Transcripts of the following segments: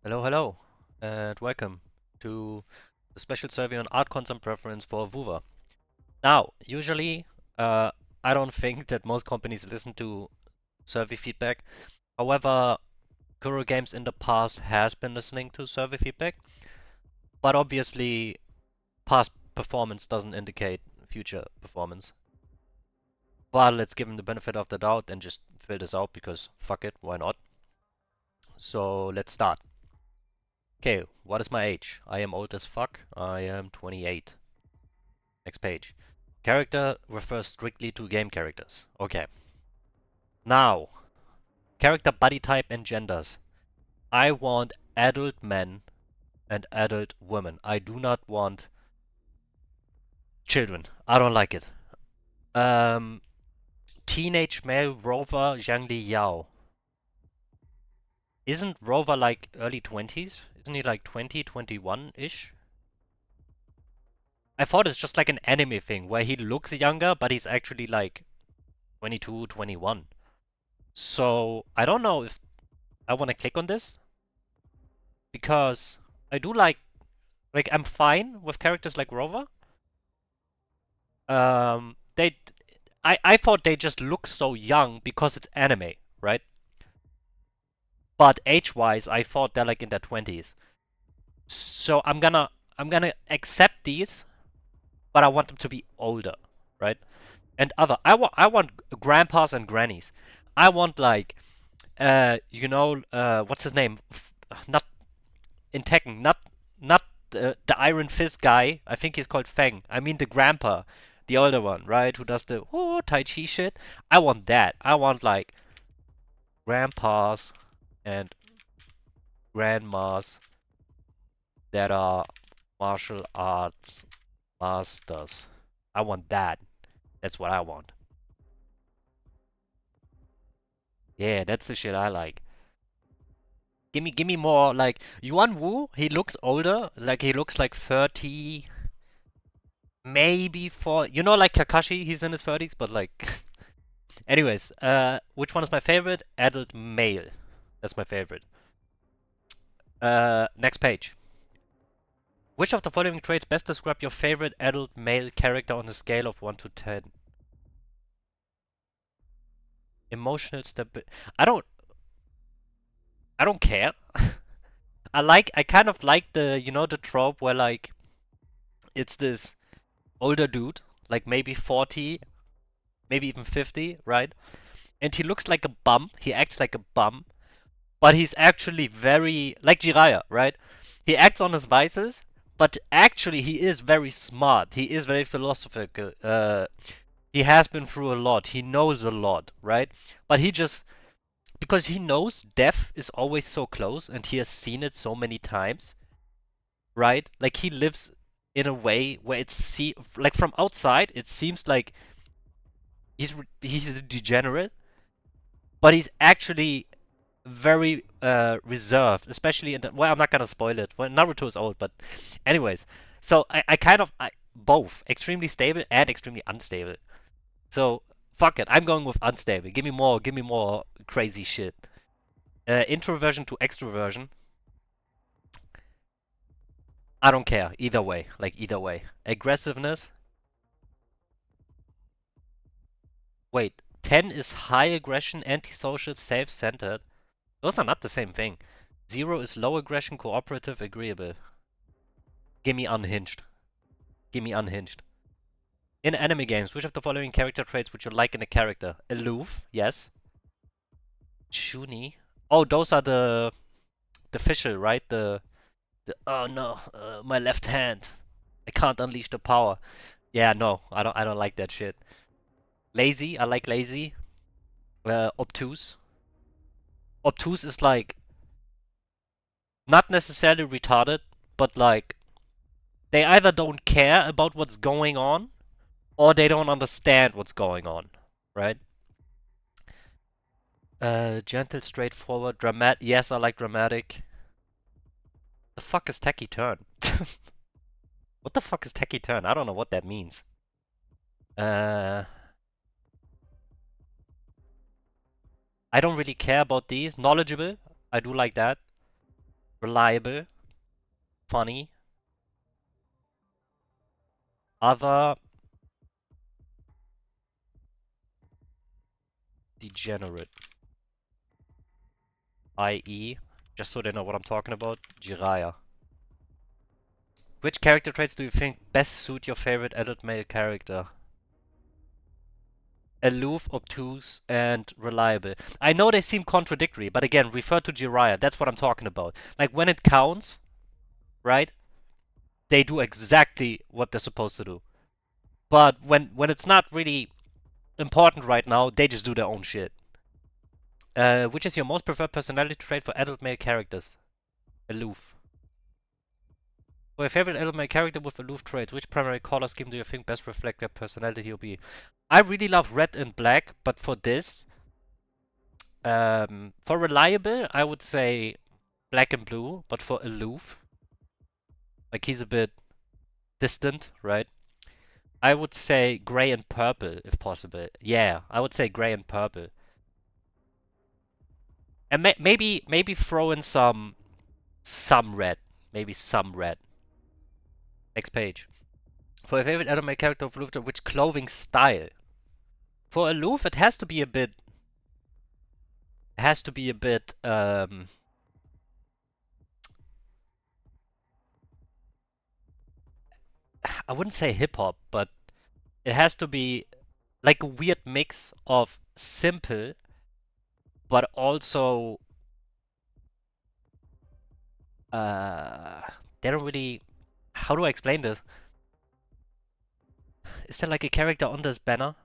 Hello, hello, and welcome to the special survey on art content preference for WuWa. Now, usually, I don't think that most companies listen to survey feedback. However, Kuro Games in the past has been listening to survey feedback, but obviously, past performance doesn't indicate future performance. But let's give them the benefit of the doubt and just fill this out because fuck it, why not? So let's start. Okay, what is my age? I am old as fuck. I am 28. Next page. Character refers strictly to game characters. Okay. Now, character body type and genders. I want adult men and adult women. I do not want children. I don't like it. Um, Teenage male Rover Zhangli Yao. Isn't Rover like early 20s? Isn't he like 20, 21-ish? I thought it's just like an anime thing where he looks younger, but he's actually like 22, 21. So I don't know if I want to click on this because I do like I'm fine with characters like Rover. They I thought they just look so young because it's anime, right? But age-wise, I thought they're like in their 20s. So I'm gonna accept these, but I want them to be older, right? And I want grandpas and grannies. I want like what's his name? Not in Tekken, not the Iron Fist guy. I think he's called Feng. I mean the grandpa, the older one, right? Who does the Tai Chi shit. I want that. I want like grandpas and grandmas that are martial arts masters. I want that. That's what I want. Yeah, that's the shit I like. Give me more like Yuan Wu. He looks older. Like he looks like 30, maybe for like Kakashi. He's in his 30s, but like anyways, which one is my favorite? Adult male. That's my favorite. Next page. Which of the following traits best describe your favorite adult male character on a scale of 1 to 10? Emotional stability. I don't. I don't care. I kind of like the trope where like it's this older dude, like maybe 40, maybe even 50, right? And he looks like a bum. He acts like a bum, but he's actually very like Jiraiya, right? He acts on his vices, but actually he is very smart. He is very philosophical. He has been through a lot. He knows a lot, right? But he just because he knows death is always so close and he has seen it so many times, right? Like he lives in a way where like from outside it seems like he's a degenerate, but he's actually very reserved, especially well, I'm not gonna spoil it. Well, Naruto is old, but anyways. So I kind of both extremely stable and extremely unstable. So fuck it, I'm going with unstable. Give me more crazy shit. Introversion to extroversion. I don't care either way. Like either way. Aggressiveness. Wait, 10 is high aggression, antisocial, self-centered. Those are not the same thing. 0 is low aggression, cooperative, agreeable. Gimme unhinged. Gimme unhinged. In anime games, which of the following character traits would you like in a character? Aloof, yes. Chuni. Oh, those are the official, right? The oh no, my left hand. I can't unleash the power. Yeah, no, I don't like that shit. Lazy, I like lazy. Obtuse. Obtuse is like not necessarily retarded, but like they either don't care about what's going on or they don't understand what's going on, right? Gentle, straightforward, dramatic. Yes, I like dramatic. The fuck is techie turn? What the fuck is techie turn? I don't know what that means. Uh, I don't really care about these. Knowledgeable. I do like that. reliable, funny. Other, degenerate. I.e., just so they know what I'm talking about, Jiraiya. Which character traits do you think best suit your favorite adult male character? Aloof, obtuse, and reliable. I know they seem contradictory, but again, refer to Jiraiya. That's what I'm talking about. Like, when it counts, right? They do exactly what they're supposed to do. But when it's not really important right now, they just do their own shit. Which is your most preferred personality trait for adult male characters? Aloof. For your favorite adult male character with aloof traits, which primary color scheme do you think best reflect their personality or be? I really love red and black, but for this, for reliable, I would say black and blue, but for aloof, like he's a bit distant, right? I would say gray and purple, if possible. Yeah, I would say gray and purple. And maybe throw in some red. Maybe some red. Next page. For your favorite anime character of Aloof, which clothing style? For Aloof, it has to be a bit. Has to be a bit. I wouldn't say hip hop, but it has to be like a weird mix of simple, but also. They don't really. How do I explain this? Is there like a character on this banner?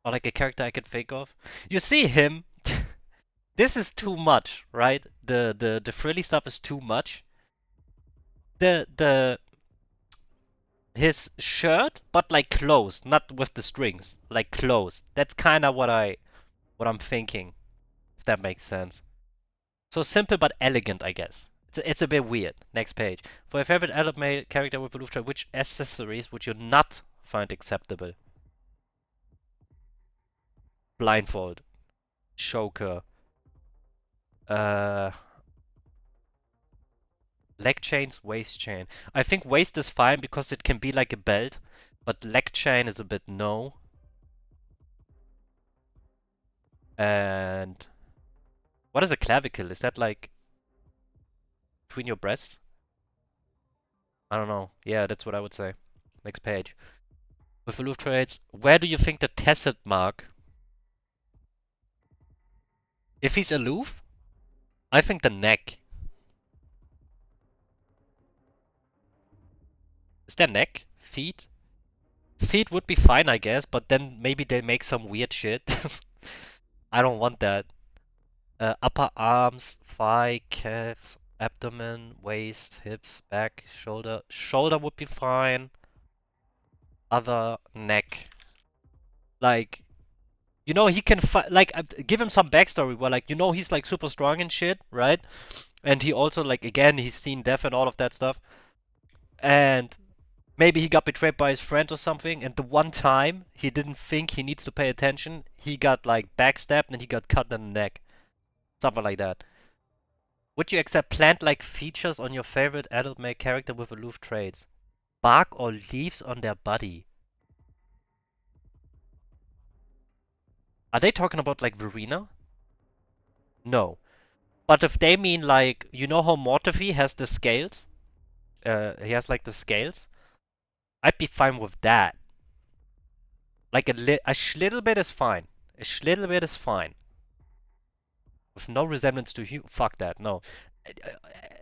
Or like a character I could think of? You see him. This is too much, right? The frilly stuff is too much. The his shirt, but like closed, not with the strings, like closed. That's kind of what I'm thinking, if that makes sense. So simple but elegant, I guess. It's a bit weird. Next page. For your favorite anime character with a Lufthansa, which accessories would you not find acceptable? Blindfold, choker, uh, leg chains, waist chain. I think waist is fine because it can be like a belt, but leg chain is a bit no. And what is a clavicle? Is that like between your breasts? I don't know. Yeah, that's what I would say. Next page. With aloof traits, where do you think the tacit mark? If he's aloof, I think the neck. Is there neck? Feet? Feet would be fine, I guess, but then maybe they make some weird shit. I don't want that. Upper arms, thigh, calves, abdomen, waist, hips, back, shoulder. Shoulder would be fine. Other, neck. Like, you know, he can like give him some backstory where, like, you know, he's like super strong and shit, right? And he also, like, again, he's seen death and all of that stuff. And maybe he got betrayed by his friend or something, and the one time he didn't think he needs to pay attention, he got like backstabbed and he got cut in the neck. Something like that. Would you accept plant-like features on your favorite adult male character with aloof traits? Bark or leaves on their body? Are they talking about like Verena? No. But if they mean like, you know how Mortefi has the scales? He has like the scales? I'd be fine with that. Like a little bit is fine. A little bit is fine. With no resemblance to you. Fuck that. No.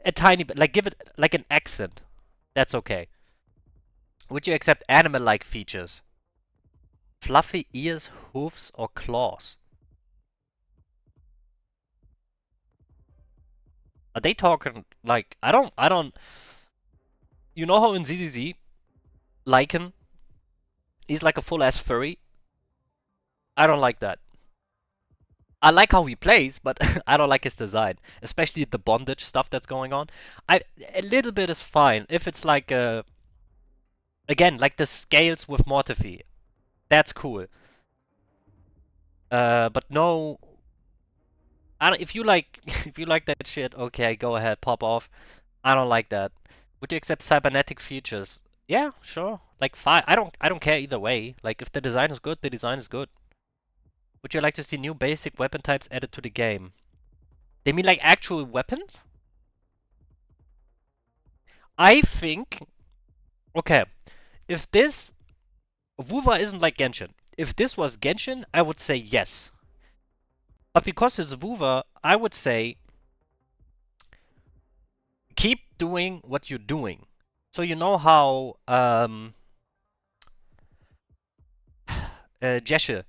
A tiny bit. Like, give it like an accent. That's okay. Would you accept animal-like features? Fluffy ears, hooves, or claws? Are they talking like I don't you know how in ZZZ Lycan he's like a full ass furry? I don't like that. I like how he plays, but I don't like his design, especially the bondage stuff that's going on. A little bit is fine if it's like again like the scales with Mortefi. That's cool. But no, I don't, if you like if you like that shit, okay, go ahead, pop off. I don't like that. Would you accept cybernetic features? Yeah, sure. Like fine. I don't care either way. Like if the design is good, the design is good. Would you like to see new basic weapon types added to the game? They mean like actual weapons? I think okay, if this WuWa isn't like Genshin. If this was Genshin, I would say yes. But because it's WuWa, I would say keep doing what you're doing. So you know how Jeshe,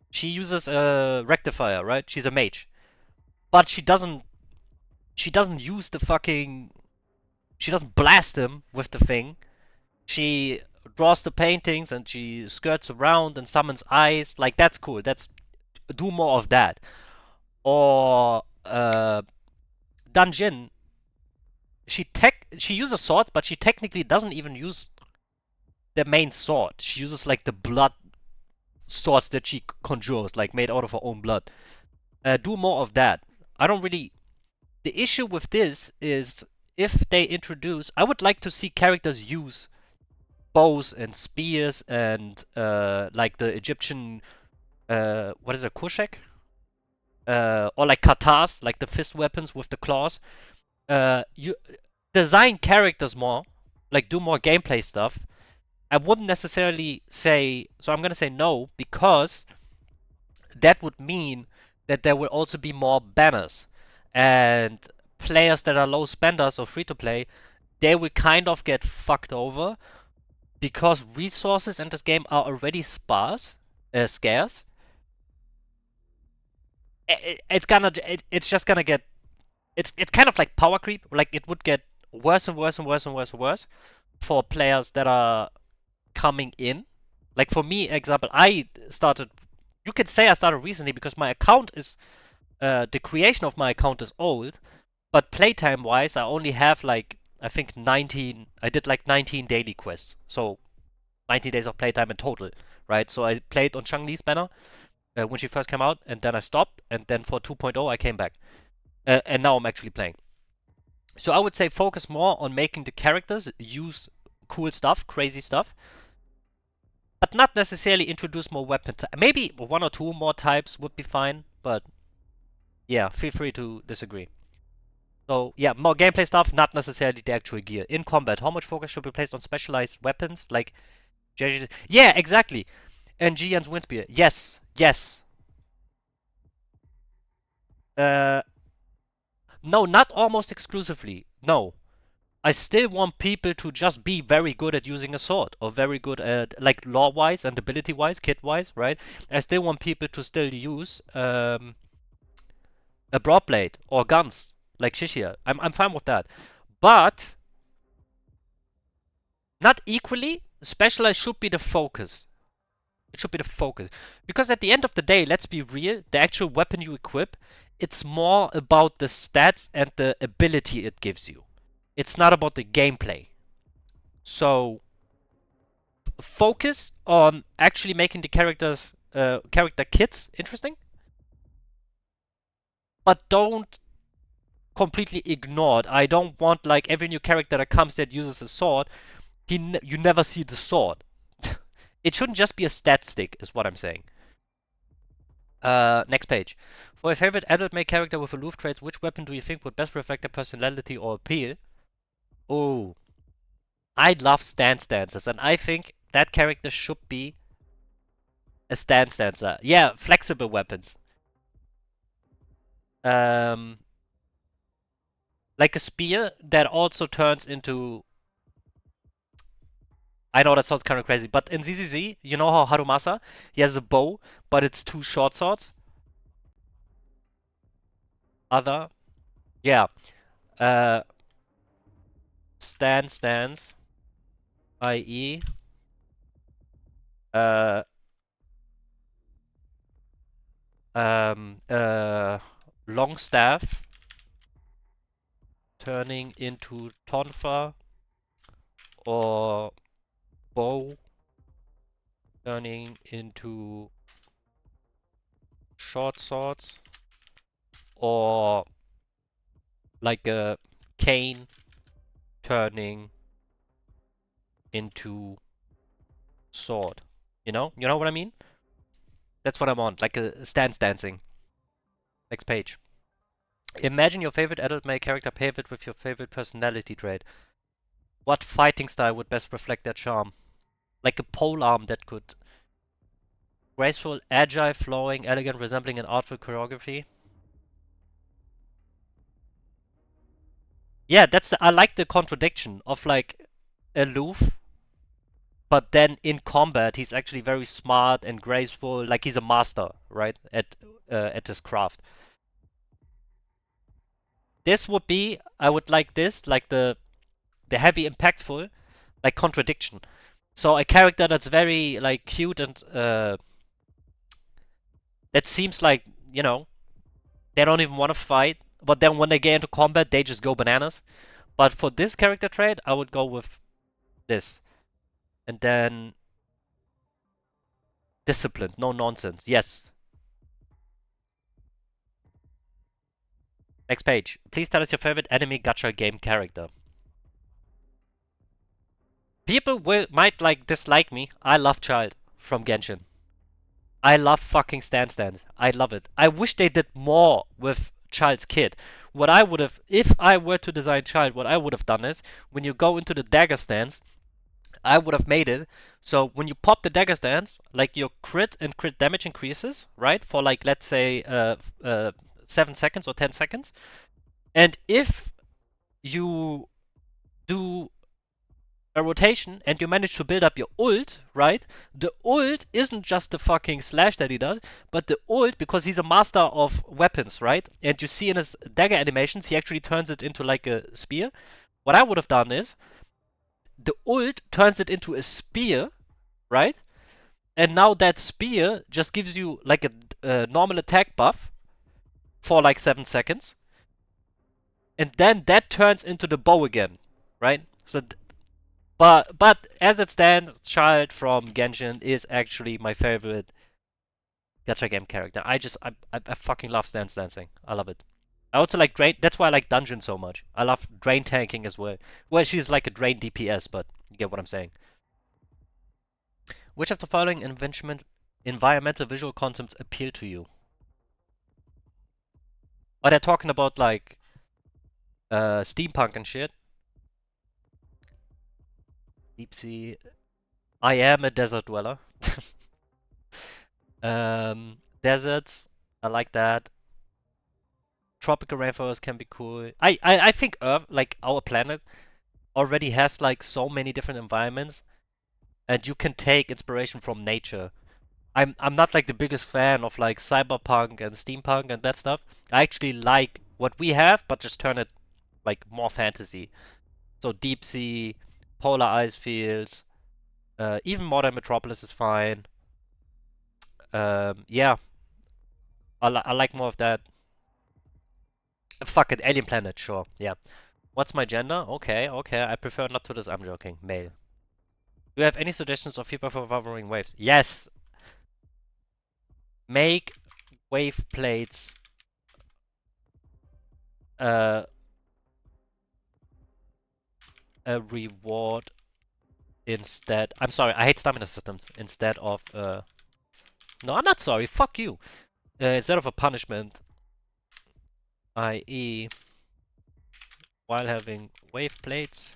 she uses a rectifier, right? She's a mage. But she doesn't use the fucking she doesn't blast him with the thing. She draws the paintings and she skirts around and summons eyes. Like that's cool. That's do more of that. Or Dungeon, she uses swords, but she technically doesn't even use the main sword. She uses like the blood swords that she conjures, like made out of her own blood. Do more of that. I don't really. The issue with this is if they introduce, I would like to see characters use bows and spears and like the Egyptian what is it, kushek? Or like katas, like the fist weapons with the claws. You design characters more, like do more gameplay stuff. I wouldn't necessarily say, so I'm gonna say no, because that would mean that there will also be more banners. And players that are low spenders or free to play, they will kind of get fucked over because resources in this game are already scarce. It's just gonna get, it's kind of like power creep. Like it would get worse and worse and worse and worse and worse for players that are coming in. Like for me, example, I started. You could say I started recently because my account is the creation of my account is old, but playtime wise, I only have like I think 19. I did like 19 daily quests, so 19 days of playtime in total, right? So I played on Shang-Li's banner when she first came out, and then I stopped, and then for 2.0 I came back, and now I'm actually playing. So I would say focus more on making the characters use cool stuff, crazy stuff, but not necessarily introduce more weapons. Maybe one or two more types would be fine, but yeah, feel free to disagree. So yeah, more gameplay stuff, not necessarily the actual gear. In combat, how much focus should be placed on specialized weapons like yeah, exactly. And Gian's Windspear. Yes, yes. Uh, no, not almost exclusively. No. I still want people to just be very good at using a sword, or very good at, like, lore-wise and ability-wise, kit-wise, right? I still want people to still use a broadblade or guns, like Shishia. I'm fine with that. But, not equally, specialized should be the focus. It should be the focus. Because at the end of the day, let's be real, the actual weapon you equip, it's more about the stats and the ability it gives you. It's not about the gameplay. So focus on actually making the character kits interesting, but don't completely ignore it. I don't want like every new character that comes that uses a sword, you never see the sword. It shouldn't just be a stat stick, is what I'm saying. Next page. For a favorite adult male character with aloof traits, which weapon do you think would best reflect their personality or appeal? Oh, I love stance dancers, and I think that character should be a stance dancer. Yeah, flexible weapons. Um, like a spear that also turns into. I know that sounds kind of crazy, but in ZZZ, you know how Harumasa, he has a bow, but it's two short swords. Other, yeah. Uh, stance, i.e., uh, long staff turning into tonfa, or bow turning into short swords, or like a cane turning into sword. You know what I mean? That's what I want, like a stance dancing. Next page. Imagine your favorite adult male character paired with your favorite personality trait. What fighting style would best reflect their charm? Like a pole arm that could graceful, agile, flowing, elegant, resembling an artful choreography. Yeah, I like the contradiction of like aloof, but then in combat he's actually very smart and graceful, like he's a master, right? At his craft. This would be, I would like this, like the heavy impactful, like contradiction. So a character that's very like cute and that seems like, they don't even want to fight, but then when they get into combat they just go bananas. But for this character trait, I would go with this. And then disciplined, no nonsense. Yes. Next page. Please tell us your favorite anime gacha game character. People might like dislike me. I love Child from Genshin. I love fucking Stand. I love it. I wish they did more with Child's kid. What I would have, if I were to design Child, what I would have done is, when you go into the dagger stance, I would have made it so when you pop the dagger stance, like your crit and crit damage increases, right? For like, let's say, 7 seconds or 10 seconds. And if you do a rotation and you manage to build up your ult, right? The ult isn't just the fucking slash that he does, but the ult, because he's a master of weapons, right? And you see in his dagger animations, he actually turns it into like a spear. What I would have done is, the ult turns it into a spear, right? And now that spear just gives you like a normal attack buff for like 7 seconds. And then that turns into the bow again, right? But as it stands, Child from Genshin is actually my favorite gacha game character. I fucking love stance dancing. I love it. I also like Drain. That's why I like Dungeon so much. I love Drain tanking as well. Well, she's like a Drain DPS, but you get what I'm saying. Which of the following environmental visual concepts appeal to you? Oh, they're talking about like steampunk and shit. Deep sea. I am a desert dweller. Deserts. I like that. Tropical rainforests can be cool. I think Earth, like our planet, already has like so many different environments, and you can take inspiration from nature. I'm not like the biggest fan of like cyberpunk and steampunk and that stuff. I actually like what we have, but just turn it like more fantasy. So deep sea, polar ice fields, even modern metropolis is fine. Yeah, I like more of that. Fuck it, alien planet, sure. Yeah. What's my gender? Okay. I prefer not to this. I'm joking. Male. Do you have any suggestions of people for hovering waves? Yes. Make wave plates uh, a reward instead. I'm sorry. I hate stamina systems. Instead of no, I'm not sorry. Fuck you. Instead of a punishment, i.e., while having wave plates,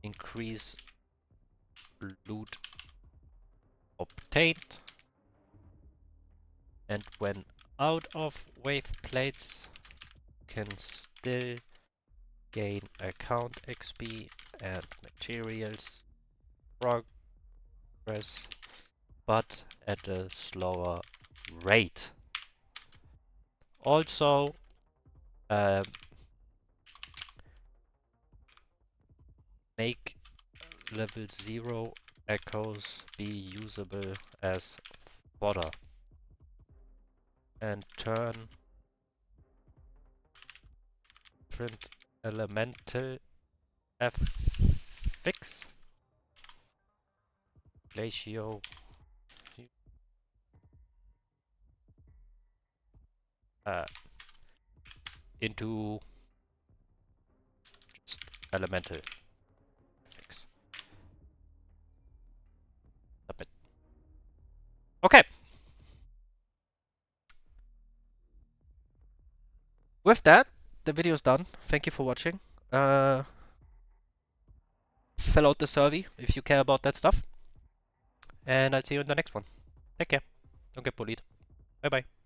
increase loot obtained, and when out of wave plates, can still gain account XP and materials progress, but at a slower rate. Also, make level 0 echoes be usable as fodder, and turn different elemental affix ratio uh, into just elemental graphics. Submit. Okay. With that, the video is done. Thank you for watching. Fill out the survey if you care about that stuff. And I'll see you in the next one. Take care. Don't get bullied. Bye bye.